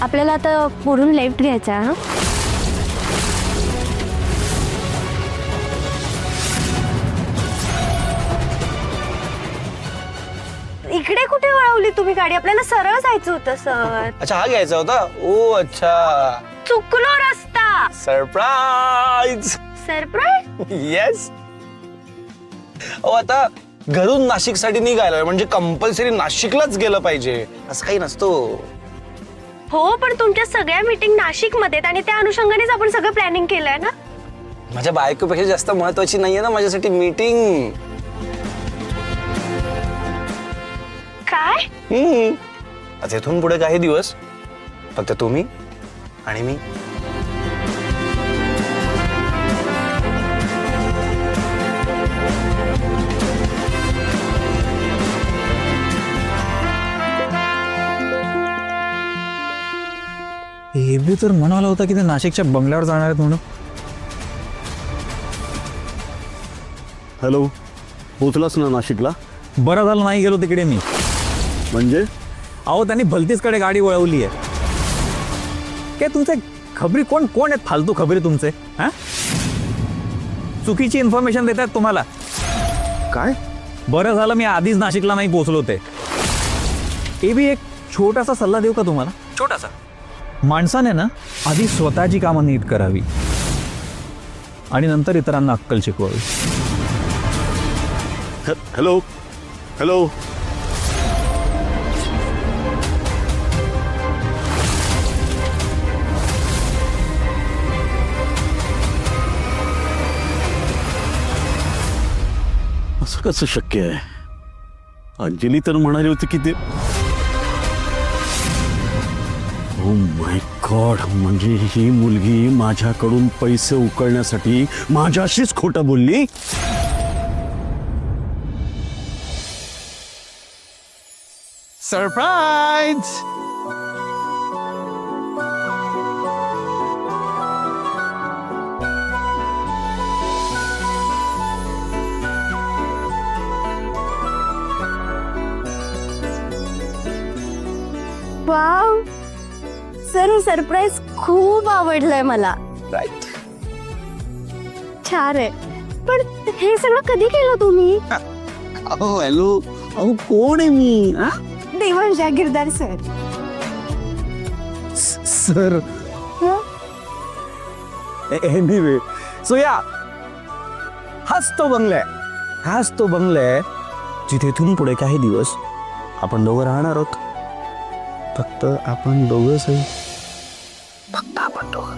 आपल्याला आता पुढून लेफ्ट घ्यायचा आहे. इकडे कुठे वळवली तुम्ही गाडी? आपल्याला सरळ जायचं होतं सर. अच्छा हा घ्यायचा होता. ओ अच्छा, चुकलो रस्ता. सरप्राईज. सरप्राईज. येस. आता घरून नाशिक साठी निघायला म्हणजे कंपल्सरी नाशिकलाच गेलं पाहिजे असं काही नसतो. हो, पण तुमच्या सगळ्या मीटिंग नाशिक मध्ये आणि त्या अनुषंगानेच आपण सगळं प्लॅनिंग केलंय ना. माझ्या बायकोपेक्षा जास्त महत्वाची नाहीये ना माझ्यासाठी मीटिंग. काय? आता इथून पुढे काही दिवस फक्त तुम्ही आणि मी. हे बी तर म्हणाला होता की ते नाशिकच्या बंगल्यावर जाणार आहेत म्हणून. हॅलो, पोचलास ना नाशिकला? बरं झालं नाही गेलो तिकडे मी. म्हणजे अहो त्यांनी भलतीचकडे गाडी वळवली आहे. काय तुमचे खबरी कोण कोण आहेत फालतू खबरी तुमचे? हा, चुकीची इन्फॉर्मेशन देत आहेत तुम्हाला. काय? बरं झालं मी आधीच नाशिकला नाही पोहोचलो ते. हे बी एक छोटासा सल्ला देऊ का तुम्हाला? छोटासा. माणसाने ना आधी स्वतःची कामं नीट करावी आणि नंतर इतरांना अक्कल शिकवावी. हॅलो हॅलो, असं कसं शक्य आहे? अंजली तर म्हणाली होती की ते. ओ माय गॉड, म्हणजे ही मुलगी माझ्याकडून पैसे उकळण्यासाठी माझ्याशीच खोटं बोलली. सरप्राईज. वाव सर, सरप्राईज खूप आवडलंय मला. राईट. छान आहे. पण हे सगळं कधी केलं तुम्ही? अहो हॅलो, अहो कोण आहे मी? Devansh Jagirdar sir. Sir anyway, so या हाच तो बंगला आहे. हाच तो बंगला आहे जिथे इथून पुढे काही दिवस आपण दोघं राहणार आहोत. फक्त आपण दोघंच आहे. फक्त आपण दोघं.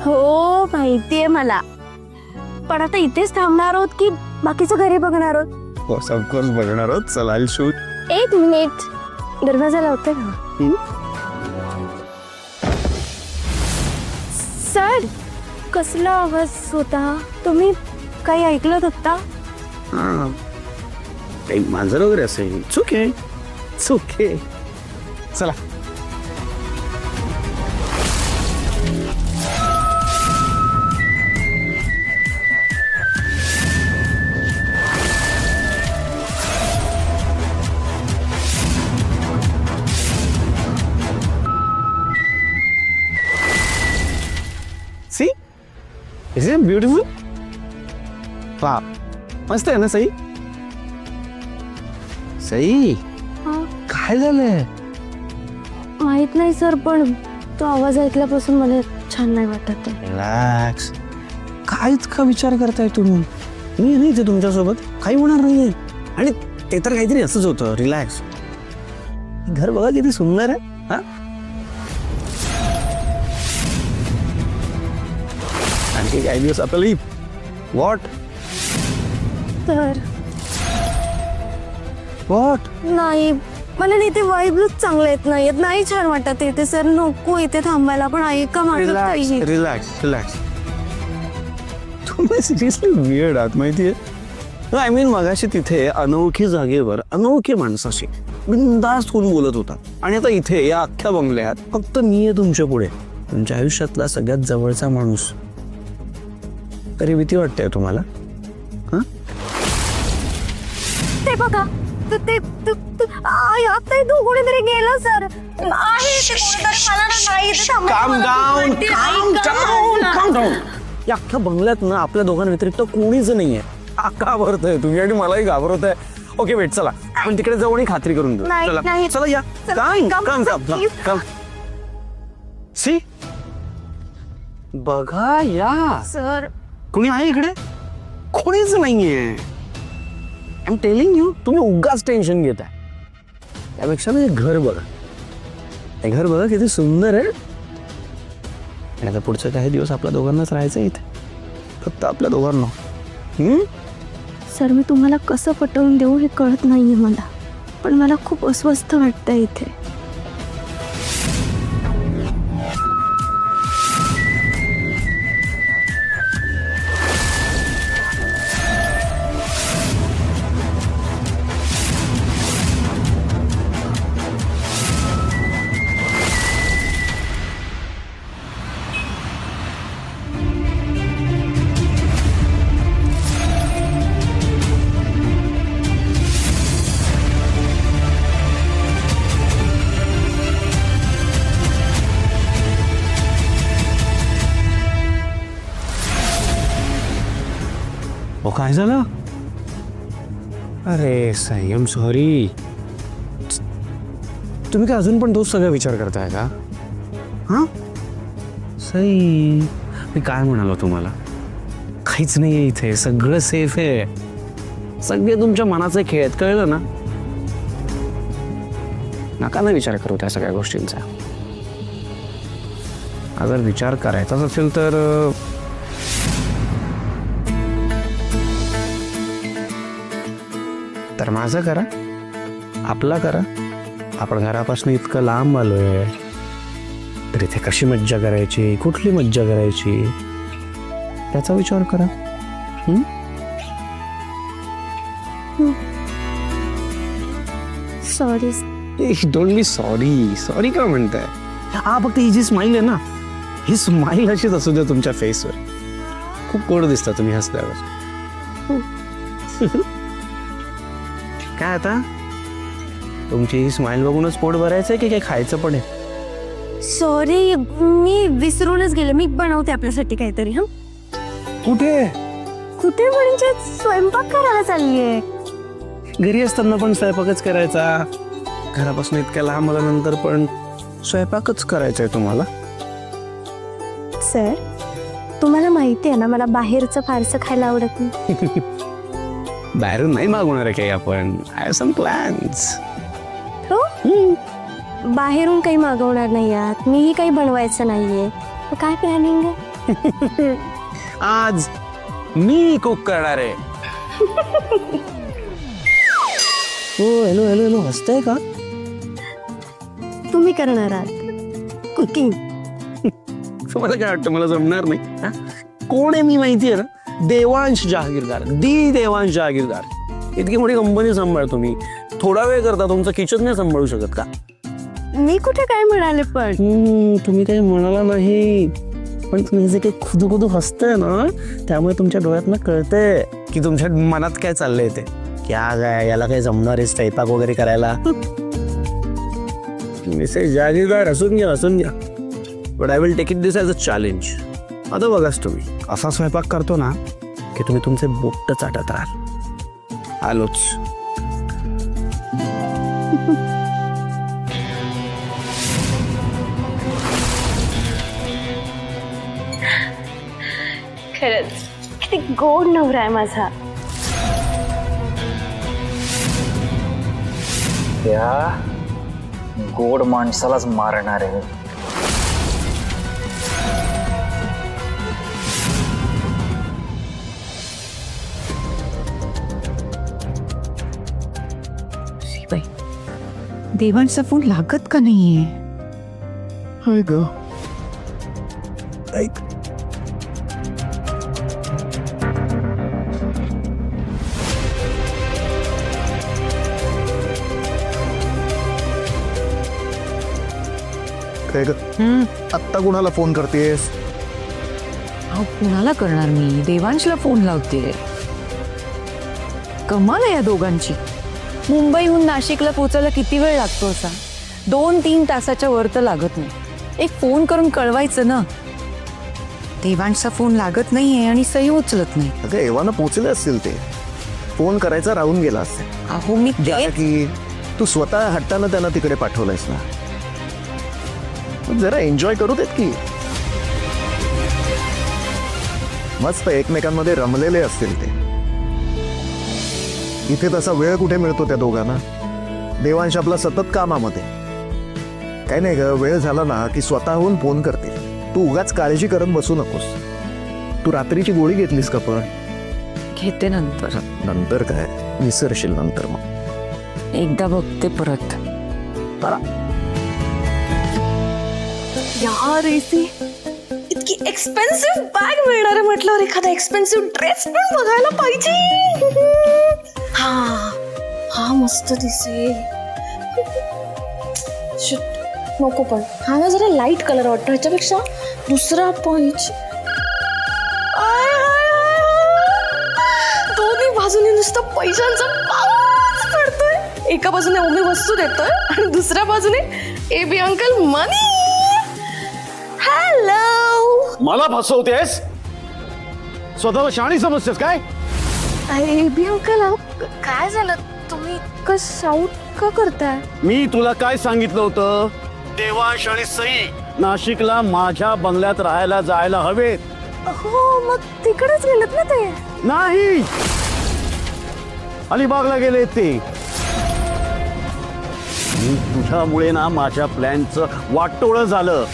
हो माहितीये मला. पण आता इथेच थांबणार आहोत की बाकीचं घरी बघणार आहोत? ऑफकोर्स बघणार आहोत. चला आय शूट. एक मिनिट, दरवाजा लावते का? सर, कसला आवाज होता? तुम्ही काही ऐकलं होता? काही मांजर वगैरे असेल. चुके चुके. चला. See, is it beautiful? वा, मस्त आहे ना सई? सई, काय झालंय? माहित नाही सर, पण तो आवाज ऐकल्यापासून मला छान नाही वाटत आहे. रिलॅक्स. काय इतका विचार करताय तुम्ही? मी नाही ते तुमच्यासोबत, काही होणार नाहीये. आणि ते तर काहीतरी असंच होतं. रिलॅक्स. घर बघा किती सुंदर आहे. हा, आणखी काही दिवस आपल्याला वॉट तर वॉट नाही, मला नाही ते वाईब्स चांगले येत नाहीत. नाही छान वाटत इथे सर. नको इथे थांबायला. पण ऐका माझं रिलॅक्स काही. Relax relax. तुम्ही सिरियसली वियर्ड आहात माहितीये. आय मीन मगाशी तिथे अनोळखी जागेवर अनोळखी माणसाशी बिनधास्त होऊन बोलत होता आणि आता इथे या अख्ख्या बंगल्यात फक्त मी आहे तुमच्या पुढे, तुमच्या आयुष्यातला सगळ्यात जवळचा माणूस. तरी भीती वाटते तुम्हाला? ते बघा, ते नाही आता इथून कोणीतरी गेलं सर आहे इथे कोणीतरी, मला ना नाही इथे काम डाऊन थांबायला काम डाऊन काम डाऊन. या अख्ख्या बंगल्यात ना आपल्या दोघांव्यतिरिक्त कोणीच नाहीये. घाबरतोय तुम्ही आणि मलाही घाबरत आहे. ओके वेट, चला आपण तिकडे जाऊ आणि खात्री करून घेऊ. नाही, चला नाही. चला या. चला, काम please. काम सी बघा या. सर कोणी आहे इकडे? कोणीच नाहीये. आय एम टेलिंग यू, तुम्ही उगाच टेन्शन घेताय. त्यापेक्षा ना हे घर बघा. हे घर बघा किती सुंदर आहे. आणि आता पुढचे काही दिवस आपल्या दोघांनाच राहायचं इथे, फक्त आपल्या दोघांना. सर मी तुम्हाला कसं पटवून देऊ हे कळत नाहीये मला, पण मला खूप अस्वस्थ वाटतंय इथे. हो काय झालं? अरे साई, एम सॉरी. तुम्ही काय अजून पण तोच सगळा विचार करताय का? हा साई, मी काय म्हणालो तुम्हाला? काहीच नाहीये इथे, सगळं सेफ आहे. सगळे तुमच्या मनाचे खेळ आहेत, कळलं ना? नका ना विचार करू त्या सगळ्या गोष्टींचा. अगर विचार करायचाच असेल तर माझं करा, आपला करा. आपण घरापासून इतकं लांब आलोय, तर इथे कशी मज्जा करायची, कुठली मज्जा करायची, त्याचा विचार करा. Sorry. Don't be sorry. Sorry का म्हणताय? हा फक्त ही जी स्माईल आहे ना, ही स्माईल अशीच असू द्या तुमच्या फेसवर. खूप गोड दिसता तुम्ही हसल्यावर. काय आता तुमची ही स्माईल बघूनच पोट भरायचंय की काय खायचं पण आहे? सॉरी मी विसरूनच गेले. मी बनवते आपल्यासाठी काहीतरी. हा कुठे? कुठे म्हणजे स्वयंपाक करायला चाललीये. घरी असताना पण स्वयंपाकच करायचा, घरापासून इतक्या लांब आल्यानंतर पण स्वयंपाकच करायचा आहे तुम्हाला? सर तुम्हाला माहिती आहे ना मला बाहेरचं फारसं खायला आवडत नाही. बाहेरून नाही मागवणार आहे काही आपण. I have some plans. हो बाहेरून काही मागवणार नाही आहात, मीही काही बनवायचं नाहीये. मग काय प्लॅनिंग आहे? आज मी कुक करणार आहे. हो हॅलो हॅलो हॅलो, हसताय का? तुम्ही करणार आहात कुकिंग? तुम्हाला काय वाटतं मला जमणार नाही? हा? कोण आहे मी माहिती आहे ना? देवांश जहागीरदार, दी देवांश जहागीरदार. इतकी मोठी कंपनी सांभाळतो मी. थोडा वेळ करता तुमचं किचन नाही सांभाळू शकत का? मी कुठे काय म्हणाले पण. तुम्ही काही म्हणाला नाही, पण तुम्ही जे काही खुदू हसताय ना, त्यामुळे तुमच्या डोळ्यातनं कळतंय की तुमच्या मनात काय चाललंय ते. क्या काय याला काही जमणार आहे स्वयंपाक वगैरे करायला? मिसेस जहागीरदार हसून घ्या. But I will take it this as a challenge. आता बघाच तुम्ही असा स्वयंपाक करतो ना की तुम्ही तुमचे बोट चाटत राहाल. आलोच. खरंच किती गोड नवरा आहे माझा. त्या गोड माणसालाच मारणार आहे. बाई देवांचा फोन लागत का नाहीये? हाय ग ऐक, काय ग आत्ता कुणाला फोन करतेस? अहो कुणाला करणार मी? देवांशला फोन लावते. कमाल आहे या दोघांची. मुंबईहून नाशिकला पोचायला किती वेळ लागतो असा? 2-3 तासाच्या वर तर लागत नाही. एक फोन करून कळवायचं ना. देवांचा फोन लागत नाहीये आणि सई उचलत नाही. अगं एव्हाना पोचले असतील ते, फोन करायचा राहून गेला असेल. अहो मी की तू स्वतः हट्टानं त्यांना तिकडे पाठवलंयस ना, मग जरा एन्जॉय करू देत की. मस्त एकमेकांमध्ये रमलेले असतील ते. इथे तसा वेळ कुठे मिळतो त्या दोघांना? देवांश आपला सतत कामामध्ये. काही नाही ग, वेळ झाला ना की स्वतःहून फोन करतील. तू उगाच काळजी करत बसू नकोस. तू रात्रीची गोळी घेतलीस का पण? घेते नंतर. नंतर काय, विसरशील नंतर. मग एकदा बघते परत. यार एसी इतकी एक्सपेन्सिव्ह बॅग मिळणार आहे म्हटल्यावर एखादा एक्सपेन्सिव्ह ड्रेस पण बघायला पाहिजे. हा मस्त दिसेल. शिट, नको पण हा ना जरा लाईट कलर वाटतो, ह्याच्यापेक्षा दुसरा पाहिजे. दोन्ही बाजूने नुसतं पैशांचा पाऊस पडतोय. एका बाजूने ओमी वस्तू देतोय आणि दुसऱ्या बाजूने A B uncle money. Hello, मला फसवतेस? स्वतःला शाणी समजतेस काय? ए बी अंकल, काय झालं? तुम्ही इतकं शाऊट का करताय? मी तुला काय सांगितलं होतं? देवांश आणि सई नाशिकला माझ्या बंगल्यात राहायला जायला हवेत. हो, मग तिकडेच गेलेत ना ते. नाही, अलिबागला गेले ते. तुझ्यामुळे ना माझ्या प्लॅनचं वाटोळं झालं.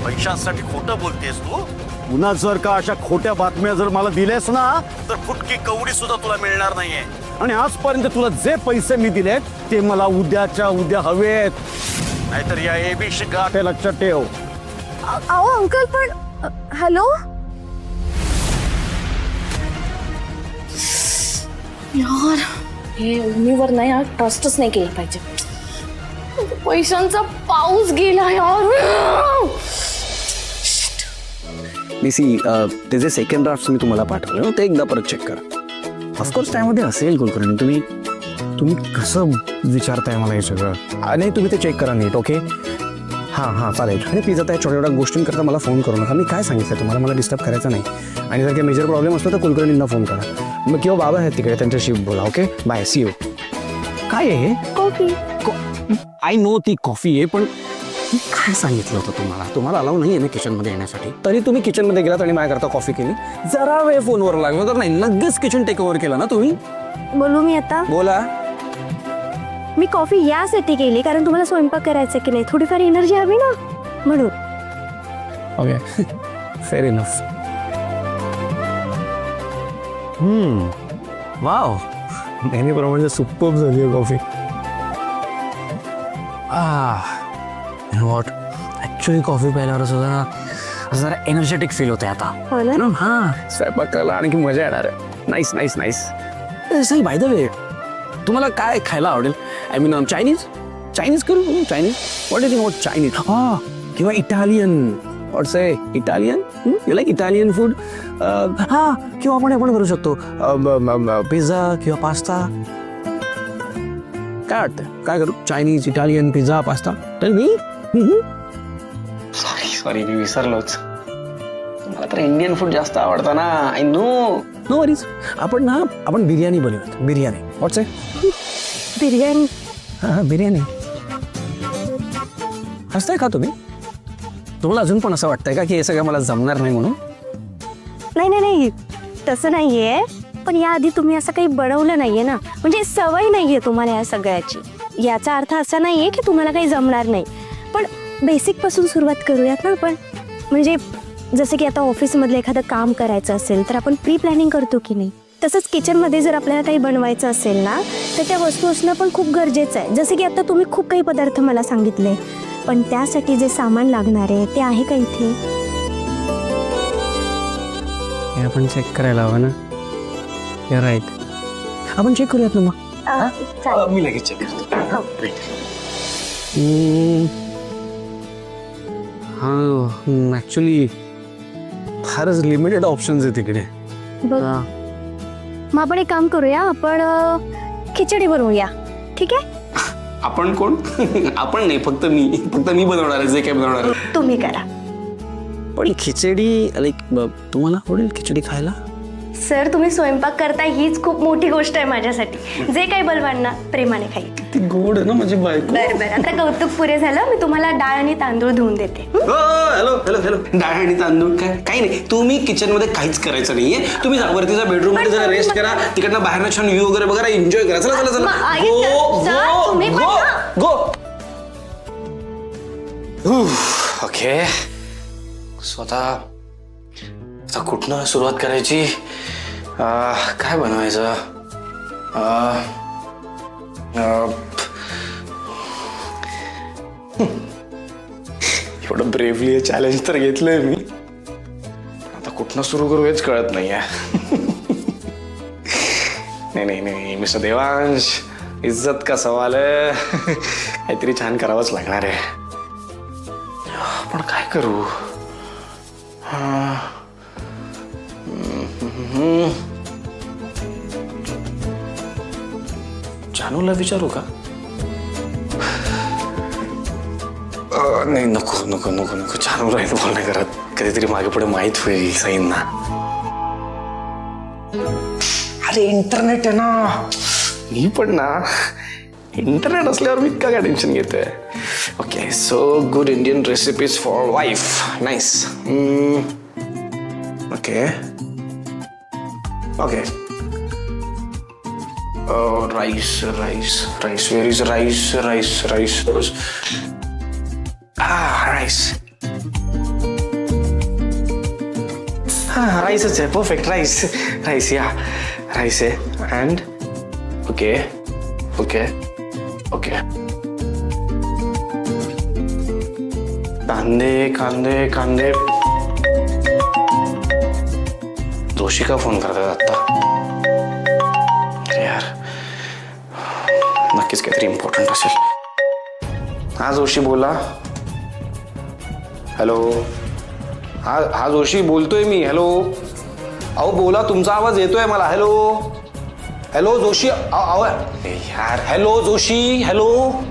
पैशांसाठी खोटं बोलतेस तू. पुन्हा जर का अशा खोट्या बातम्या जर मला दिल्यास ना, तर फुटकी कवडी सुद्धा तुला मिळणार नाहीये. आणि आजपर्यंत तुला जे पैसे मी दिलेत ते मला उद्याच्या उद्या हवेत. नाहीतर या एबीशी गाठ हे लक्षात ठेव. अहो अंकल, पण हॅलो. यार, हे ओमीवर नाही यार, ट्रस्टच नाही केलं पाहिजे. पैशांचा पाऊस गेला यार. सी त्याचे सेकंड ड्राफ्ट मी तुम्हाला पाठवले ना, ते एकदा परत चेक करा. ऑफकोर्स त्यामध्ये असेल कुलकर्णी. तुम्ही कसं विचारताय मला हे सगळं? नाही, तुम्ही ते चेक करा नीट. ओके, हां चालेल. आणि प्लीज आता छोट्या छोट्या गोष्टींकरता मला फोन करू नका. मी काय सांगितलं तुम्हाला, मला डिस्टर्ब करायचं नाही. आणि जर काही मेजर प्रॉब्लेम असतो तर कुलकर्णींना फोन करा. मग किंवा बाबा आहेत तिकडे, त्यांच्याशी बोला. Okay, bye, see you. काय आहे? कॉफी. आय नो ती कॉफी आहे, पण काय सांगितलं होतं तुम्हाला अलाव नाही आहे ना किचनमध्ये येण्यासाठी. तरी तुम्ही किचनमध्ये गेलात आणि माझ्याकरता कॉफी केली. जरा वेळ फोनवर लागला तर नाही, लगेच किचन टेक ओव्हर केलं ना तुम्ही. बोलू मी आता? बोला. मी कॉफी यासाठी केली कारण तुम्हाला स्वयंपाक करायचा की नाही, थोडीफार एनर्जी हवी ना, म्हणून. Okay, fair enough. वाव, नेहमीप्रमाणे सुपर्ब झाली आहे कॉफी. व्हॉट, ॲक्च्युली कॉफी प्यायल्यावर असं जरा एनर्जेटिक फील होते आता. हो ना? हां, स्वयंपाक करायला आणखी मजा येणार आहे. Nice nice nice. सही, बाय द वे, तुम्हाला काय खायला आवडेल? आय मीन चायनीज करू? Chinese, what is what Chinese? हां, किंवा Italian. What's A Italian? You like Italian food? हां, किंवा आपण करू शकतो पिझ्झा किंवा पास्ता. काय वाटतं, काय करू? Chinese, Italian, pizza, pasta? Tell me. Sorry मी विसरलोच. मला तर इंडियन फूड जास्त आवडतं ना. I know. No worries. आपण बिर्याणी बनवूयात. बिर्याणी. व्हॉट्स ए? बिर्याणी. हां, बिर्याणी. हसताय का तुम्ही? तुम्हाला अजून पण असं वाटतंय का की हे सगळं मला जमणार नाही म्हणून? नाही, तसं नाहीये. पण याआधी तुम्ही असं काही बनवलं नाहीये ना, म्हणजे सवय नाहीये तुम्हाला या सगळ्याची. याचा अर्थ असा नाहीये की तुम्हाला काही जमणार नाही. पण बेसिक पासून सुरुवात करूयात ना आपण. म्हणजे जसं की आता ऑफिसमधलं एखादं काम करायचं असेल तर आपण प्री प्लॅनिंग करतो की नाही, तसंच किचनमध्ये जर आपल्याला काही बनवायचं असेल ना, तर त्या वस्तू असणं पण खूप गरजेचं आहे. जसं की आता तुम्ही खूप काही पदार्थ मला सांगितले, पण त्यासाठी जे सामान लागणार आहे ते आहे का इथे? हे आपण चेक करायला हवं ना. राईट, आपण चेक करूयात ना मग. मी लगेच चेक करतो. हां, ॲक्च्युली फारच लिमिटेड ऑप्शन्स आहे तिकडे. बघ, मग आपण एक काम करूया, आपण खिचडी बनवूया. ठीक आहे? आपण कोण? आपण नाही, फक्त मी बनवणार आहे जे काय बनवणार आहे. तुम्ही करा. पण खिचडी लाईक तुम्हाला आवडेल खिचडी खायला? सर तुम्ही स्वयंपाक करताय हीच खूप मोठी गोष्ट आहे माझ्यासाठी. जे काही बनवाल ना प्रेमाने खाईल. ती गोड आहे ना माझी बायको. बरं बरं, आता कौतुक पुरे झालं. मी तुम्हाला डाळ आणि तांदूळ धुवून देते. हॅलो हॅलो हॅलो, डाळ आणि तांदूळ काय काही नाही. तुम्ही किचन मध्ये काहीच करायचं नाहीये. तुम्ही जा वरती जा, बेडरूम मध्ये जरा रेस्ट करा. तिकडनं बाहेरनं छान व्ह्यू वगैरे बघा, एन्जॉय करा. चला चला चला, मग आई, गो सर, गो तुम्ही पण गो ना. गो. ओके, स्वतः कुठनं सुरुवात करायची? काय बनवायचं? एवढं ब्रेवली चॅलेंज तर घेतलंय मी. आता कुठनं सुरू करू हेच कळत नाहीये. नाही नाही नाही, मिस्टर देवांश, इज्जत का सवाल आहे. काहीतरी छान करावंच लागणार आहे. पण काय करू? जानूला विचारू का? नाही, नको नको नको नको, जानूला इन्व्हॉल्व नाही करत. कधीतरी मागे पुढे माहीत होईल सईंना. अरे इंटरनेट आहे ना. मी पण ना, इंटरनेट असल्यावर मी का टेन्शन घेतोय. Okay, so good Indian recipes for wife. Nice. Okay okay. Rice rice rice, where is rice rice rice. Rice. राईसच आहे. परफेक्ट. राईस राईस, या राईस आहे. And okay okay okay. कांदे कांदे कांदे. जोशी का फोन करतात आता? अरे यार, नक्कीच काहीतरी इम्पॉर्टंट असेल. हा जोशी बोला. हॅलो. हा जोशी बोलतोय मी. हॅलो. अहो बोला, तुमचा आवाज येतोय मला. Hello hello Joshi. अहो यार, हॅलो जोशी. हॅलो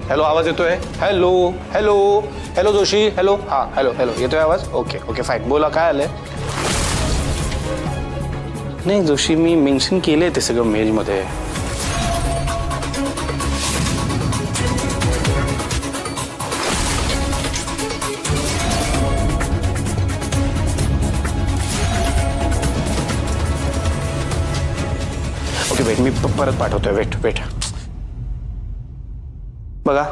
हॅलो, आवाज येतोय. Hello hello hello Joshi. Hello. हा हॅलो हॅलो, येतोय आवाज. Okay okay fine. बोला, काय आलंय? नाही जोशी, मी मेन्शन केलंय ते सगळं मेलमध्ये. ओके वेट, मी परत पाठवतोय. वेट वेट, बघा.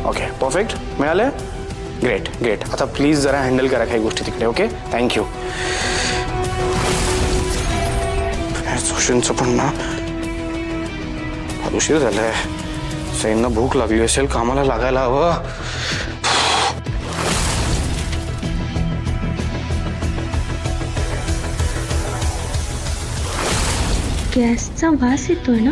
ओके परफेक्ट, मिळाले. Great great. आता प्लीज जरा हँडल करा काही गोष्टी तिकडे. Okay, thank you. जोशींचं पण ना उशीर झालाय. सईंना भूक लागली असेल, कामाला लागायला हवं. गॅसचा वास येतोय ना.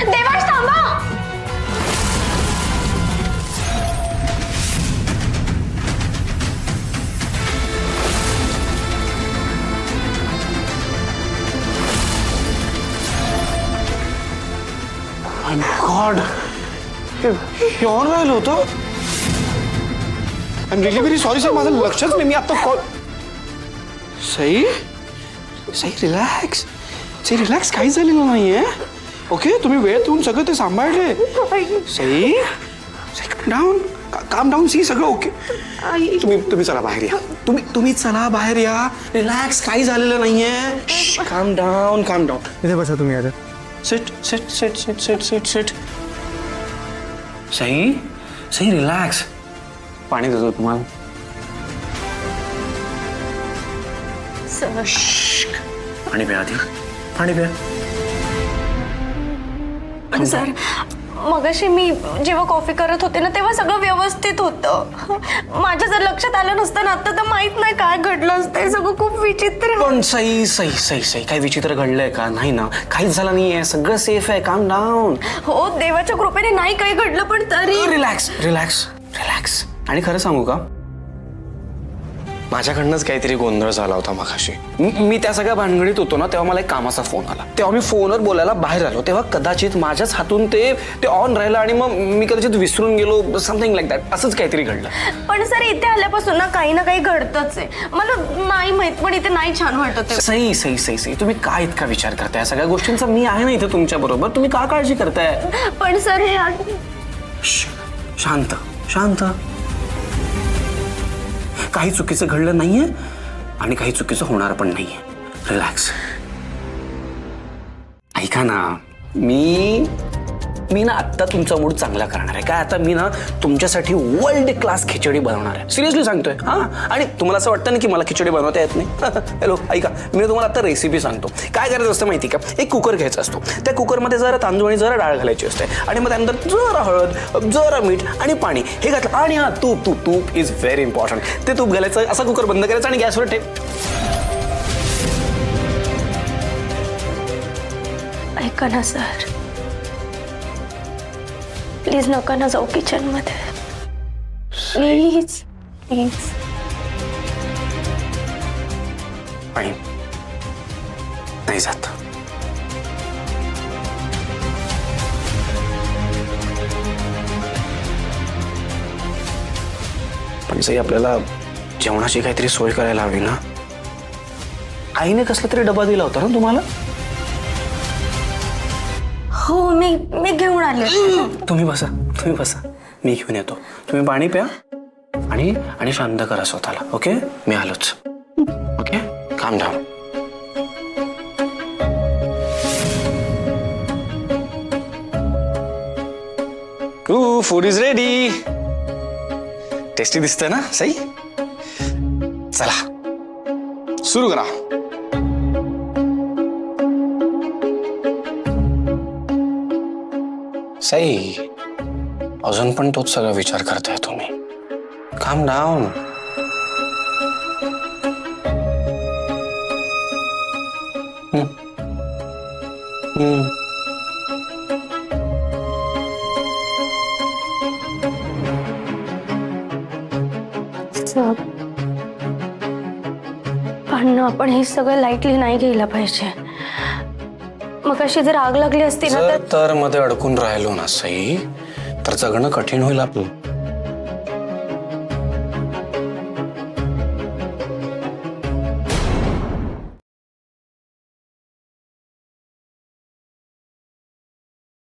देवांश थांबा. माय गॉड, हे ऑन राहिलं होतं. I am really very sorry sir, माझं लक्षच नाही. मी आता call. Sai Sai relax. Sai relax, काहीच झालेलं नाहीये. ओके तुम्ही वेळ येऊन सगळं ते सांभाळले सई डाऊन काम डाऊन सी सगळं ओके तुम्ही चला बाहेर या तुम्ही चला बाहेर या रिलॅक्स काही झालेलं नाहीये काम डाऊन इथे बसा तुम्ही आता. सिट सई रिलॅक्स पाणी देतो तुम्हाला पाणी प्या आधी पाणी प्या सर मगाशी मी जेव्हा कॉफी करत होते ना तेव्हा सगळं व्यवस्थित होतं. माझ्या जर लक्षात आलं नसतं ना आता तर माहित नाही काय घडलं असतं. हे सगळं खूप विचित्र. पण सई काही विचित्र घडलंय का नाही ना काहीच झालं नाहीये सगळं सेफ आहे काम डाऊन हो देवाच्या कृपेने नाही काही घडलं पण तरी रिलॅक्स आणि खरं सांगू का माझ्याकडनंच काहीतरी गोंधळ झाला होता मगाशी मी त्या सगळ्या भानगडीत होतो ना तेव्हा मला एक कामाचा फोन आला तेव्हा मी फोनवर बोलायला बाहेर आलो तेव्हा कदाचित माझ्याच हातून ते ऑन राहिलं आणि मग मी कदाचित विसरून गेलो समथिंग लाईक दॅट असंच काहीतरी घडलं. पण सर इथे आल्यापासून ना काही घडतच आहे. मला नाही माहित पण इथे नाही छान वाटत आहे. सई तुम्ही काय इतका विचार करताय या सगळ्या गोष्टींचा मी आहे ना इथे तुमच्या बरोबर तुम्ही का काळजी करताय. पण सर हे शांत काही चुकीचं घडलं नाहीये आणि काही चुकीचं होणार पण नाहीये. रिलॅक्स. ऐका ना मी ना आत्ता तुमचा मूड चांगला करणार आहे काय आता मी ना तुमच्यासाठी वर्ल्ड क्लास खिचडी बनवणार आहे सिरियसली सांगतोय हा आणि तुम्हाला असं वाटतं ना की मला खिचडी बनवता येत नाही. हॅलो ऐका मी तुम्हाला आता रेसिपी सांगतो काय करायचं असतं माहिती का एक कुकर घ्यायचा असतो त्या कुकरमध्ये जरा तांदूळ आणि जरा डाळ घालायची असते आणि मग त्यानंतर जरा हळद जरा मीठ आणि पाणी हे घातलं आणि हा तूप इज व्हेरी इम्पॉर्टंट ते तूप घालायचं असा कुकर बंद करायचा आणि गॅसवर ठेव. ऐका ना सर प्लीज नका ना जाऊ किचन मध्ये प्लीज नाही जात. पण सई आपल्याला जेवणाची काहीतरी सोय करायला हवी ना. आईने कसला तरी डबा दिला होता ना तुम्हाला. हो मी घेऊन आले. तुम्ही बसा मी घेऊन येतो तुम्ही पाणी प्या आणि शांत करा स्वतःला ओके मी आलोच ओके काम down. Food is ready tasty दिसतंय ना सई चला सुरू करा. सई अजून पण तोच सगळा विचार करताय तुम्ही काम डाऊन. पण आपण हे सगळं लाईटली नाही घ्यायला पाहिजे. मग अशी जर आग लागली असती ना तर मध्ये अडकून राहिलो ना सई तर जगणं कठीण होईल आपलं.